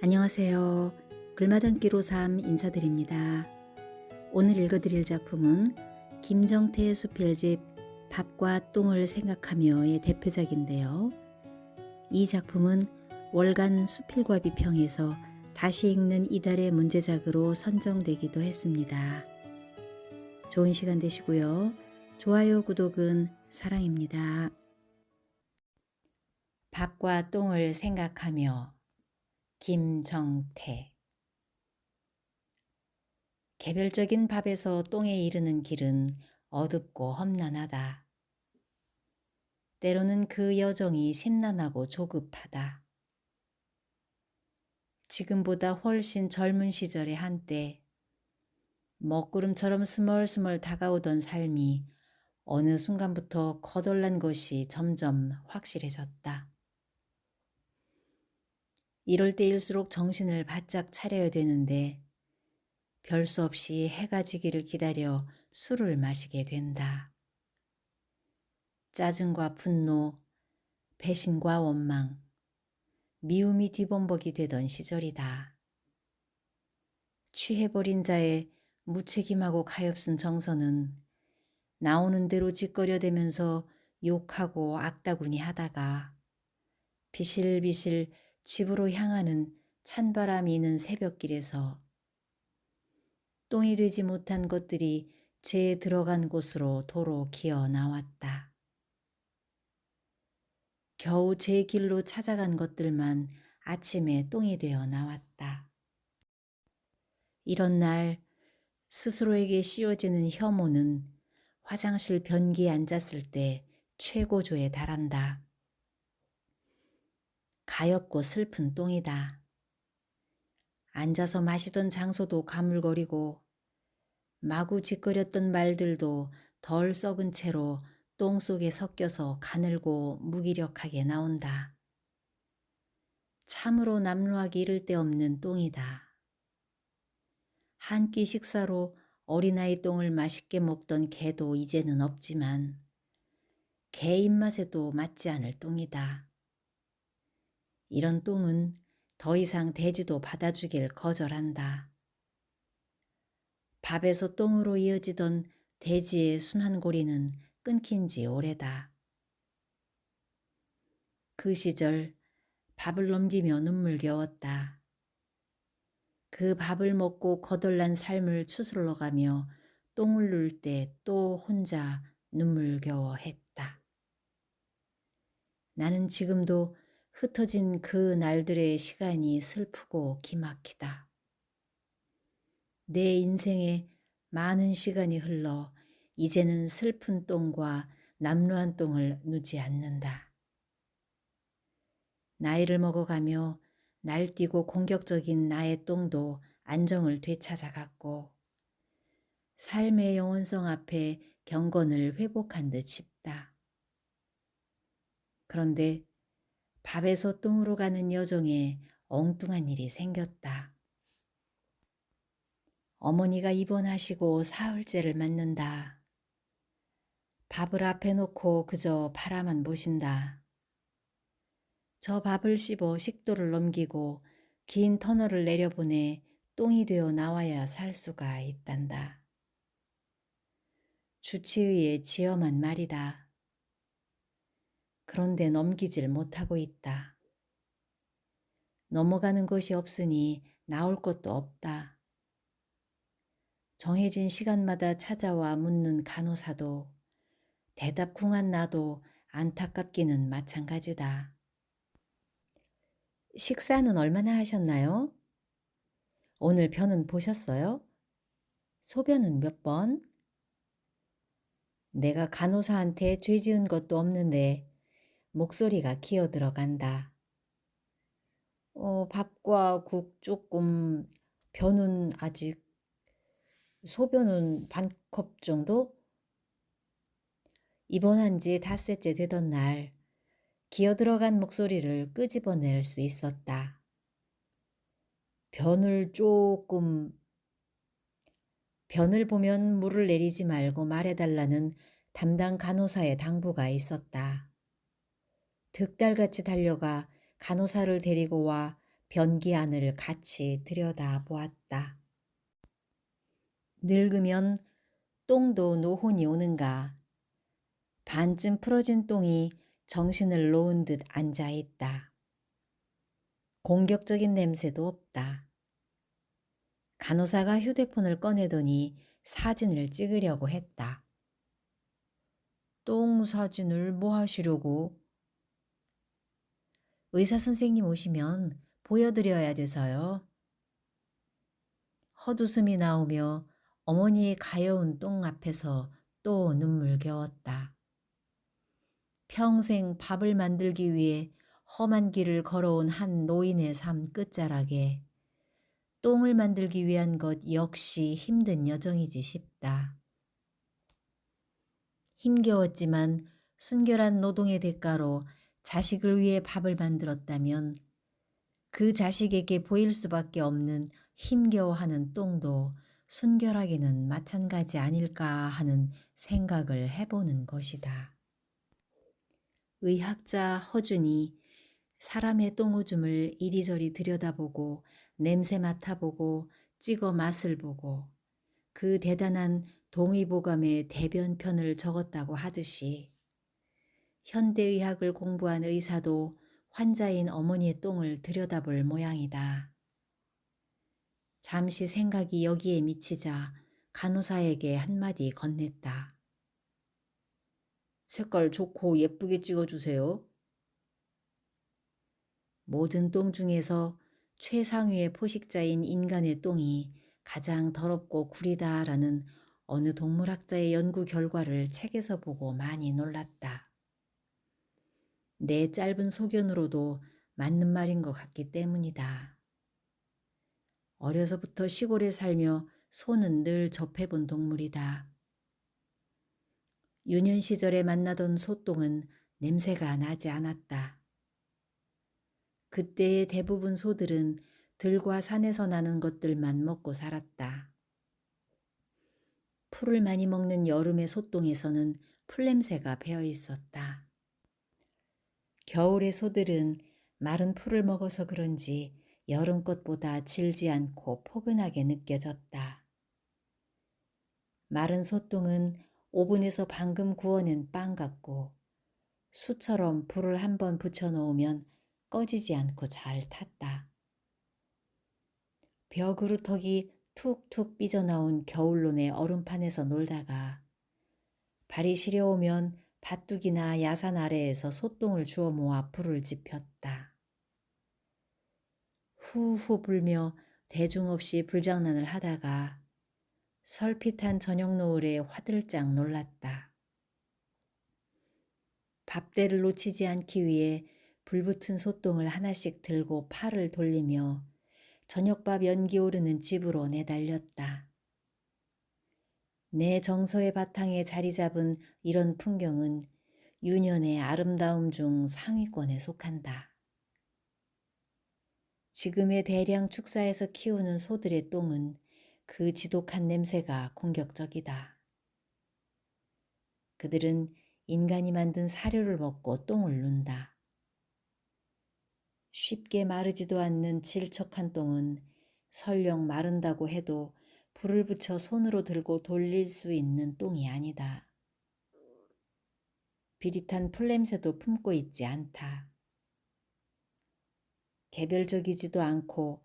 안녕하세요. 글마담기로 삶 인사드립니다. 오늘 읽어드릴 작품은 김정태의 수필집 밥과 똥을 생각하며의 대표작인데요. 이 작품은 월간 수필과 비평에서 다시 읽는 이달의 문제작으로 선정되기도 했습니다. 좋은 시간 되시고요. 좋아요, 구독은 사랑입니다. 밥과 똥을 생각하며 김정태. 개별적인 밥에서 똥에 이르는 길은 어둡고 험난하다. 때로는 그 여정이 심란하고 조급하다. 지금보다 훨씬 젊은 시절의 한때 먹구름처럼 스멀스멀 다가오던 삶이 어느 순간부터 거덜난 것이 점점 확실해졌다. 이럴 때일수록 정신을 바짝 차려야 되는데 별 수 없이 해가 지기를 기다려 술을 마시게 된다. 짜증과 분노, 배신과 원망, 미움이 뒤범벅이 되던 시절이다. 취해버린 자의 무책임하고 가엾은 정서는 나오는 대로 짓거려대면서 욕하고 악다구니 하다가 비실비실 집으로 향하는 찬바람이 있는 새벽길에서 똥이 되지 못한 것들이 재 들어간 곳으로 도로 기어 나왔다. 겨우 제 길로 찾아간 것들만 아침에 똥이 되어 나왔다. 이런 날 스스로에게 씌워지는 혐오는 화장실 변기에 앉았을 때 최고조에 달한다. 가엾고 슬픈 똥이다. 앉아서 마시던 장소도 가물거리고 마구 짓거렸던 말들도 덜 썩은 채로 똥 속에 섞여서 가늘고 무기력하게 나온다. 참으로 남루하기 이를 데 없는 똥이다. 한 끼 식사로 어린아이 똥을 맛있게 먹던 개도 이제는 없지만 개 입맛에도 맞지 않을 똥이다. 이런 똥은 더 이상 돼지도 받아주길 거절한다. 밥에서 똥으로 이어지던 돼지의 순환고리는 끊긴 지 오래다. 그 시절 밥을 넘기며 눈물겨웠다. 그 밥을 먹고 거덜난 삶을 추스러가며 똥을 누를 때 또 혼자 눈물겨워했다. 나는 지금도 흩어진 그 날들의 시간이 슬프고 기막히다. 내 인생에 많은 시간이 흘러 이제는 슬픈 똥과 남루한 똥을 누지 않는다. 나이를 먹어가며 날뛰고 공격적인 나의 똥도 안정을 되찾아갔고 삶의 영원성 앞에 경건을 회복한 듯 싶다. 그런데 밥에서 똥으로 가는 여정에 엉뚱한 일이 생겼다. 어머니가 입원하시고 사흘째를 맞는다. 밥을 앞에 놓고 그저 바라만 보신다. 저 밥을 씹어 식도를 넘기고 긴 터널을 내려보내 똥이 되어 나와야 살 수가 있단다. 주치의의 지엄한 말이다. 그런데 넘기질 못하고 있다. 넘어가는 것이 없으니 나올 것도 없다. 정해진 시간마다 찾아와 묻는 간호사도 대답 궁한 나도 안타깝기는 마찬가지다. 식사는 얼마나 하셨나요? 오늘 변은 보셨어요? 소변은 몇 번? 내가 간호사한테 죄 지은 것도 없는데 목소리가 기어 들어간다. 밥과 국 조금, 변은 아직, 소변은 반 컵 정도? 입원한 지 닷새째 되던 날 기어 들어간 목소리를 끄집어낼 수 있었다. 변을 조금, 변을 보면 물을 내리지 말고 말해달라는 담당 간호사의 당부가 있었다. 득달같이 달려가 간호사를 데리고 와 변기 안을 같이 들여다보았다. 늙으면 똥도 노혼이 오는가. 반쯤 풀어진 똥이 정신을 놓은 듯 앉아있다. 공격적인 냄새도 없다. 간호사가 휴대폰을 꺼내더니 사진을 찍으려고 했다. 똥 사진을 뭐 하시려고? 의사 선생님 오시면 보여드려야 돼서요. 헛웃음이 나오며 어머니의 가여운 똥 앞에서 또 눈물겨웠다. 평생 밥을 만들기 위해 험한 길을 걸어온 한 노인의 삶 끝자락에 똥을 만들기 위한 것 역시 힘든 여정이지 싶다. 힘겨웠지만 순결한 노동의 대가로 자식을 위해 밥을 만들었다면 그 자식에게 보일 수밖에 없는 힘겨워하는 똥도 순결하기는 마찬가지 아닐까 하는 생각을 해보는 것이다. 의학자 허준이 사람의 똥오줌을 이리저리 들여다보고 냄새 맡아보고 찍어 맛을 보고 그 대단한 동의보감의 대변편을 적었다고 하듯이 현대의학을 공부한 의사도 환자인 어머니의 똥을 들여다볼 모양이다. 잠시 생각이 여기에 미치자 간호사에게 한마디 건넸다. 색깔 좋고 예쁘게 찍어주세요. 모든 똥 중에서 최상위의 포식자인 인간의 똥이 가장 더럽고 구리다라는 어느 동물학자의 연구 결과를 책에서 보고 많이 놀랐다. 내 짧은 소견으로도 맞는 말인 것 같기 때문이다. 어려서부터 시골에 살며 소는 늘 접해본 동물이다. 유년 시절에 만나던 소똥은 냄새가 나지 않았다. 그때의 대부분 소들은 들과 산에서 나는 것들만 먹고 살았다. 풀을 많이 먹는 여름의 소똥에서는 풀냄새가 배어 있었다. 겨울의 소들은 마른 풀을 먹어서 그런지 여름 것보다 질지 않고 포근하게 느껴졌다. 마른 소똥은 오븐에서 방금 구워낸 빵 같고 수처럼 불을 한번 붙여놓으면 꺼지지 않고 잘 탔다. 벼그루터기 툭툭 삐져나온 겨울론의 얼음판에서 놀다가 발이 시려오면 밭둑이나 야산 아래에서 소똥을 주워 모아 불을 지폈다. 후후 불며 대중 없이 불장난을 하다가 설핏한 저녁 노을에 화들짝 놀랐다. 밥대를 놓치지 않기 위해 불붙은 소똥을 하나씩 들고 팔을 돌리며 저녁밥 연기 오르는 집으로 내달렸다. 내 정서의 바탕에 자리 잡은 이런 풍경은 유년의 아름다움 중 상위권에 속한다. 지금의 대량 축사에서 키우는 소들의 똥은 그 지독한 냄새가 공격적이다. 그들은 인간이 만든 사료를 먹고 똥을 눈다. 쉽게 마르지도 않는 질척한 똥은 설령 마른다고 해도 불을 붙여 손으로 들고 돌릴 수 있는 똥이 아니다. 비릿한 풀냄새도 품고 있지 않다. 개별적이지도 않고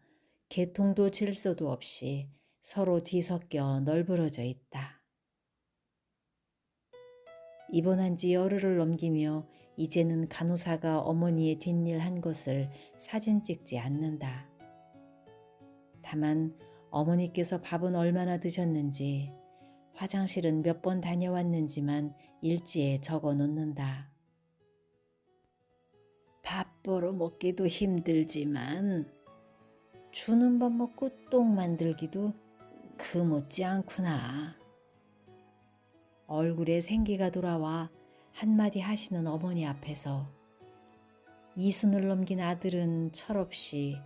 개통도 질서도 없이 서로 뒤섞여 널브러져 있다. 입원한 지 열흘을 넘기며 이제는 간호사가 어머니의 뒷일 한 것을 사진 찍지 않는다. 다만 어머니께서 밥은 얼마나 드셨는지, 화장실은 몇 번 다녀왔는지만 일지에 적어 놓는다. 밥벌어 먹기도 힘들지만 주는 밥 먹고 똥 만들기도 그 못지 않구나. 얼굴에 생기가 돌아와 한마디 하시는 어머니 앞에서 이순을 넘긴 아들은 철없이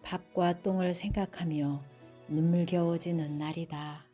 밥과 똥을 생각하며 눈물겨워지는 날이다.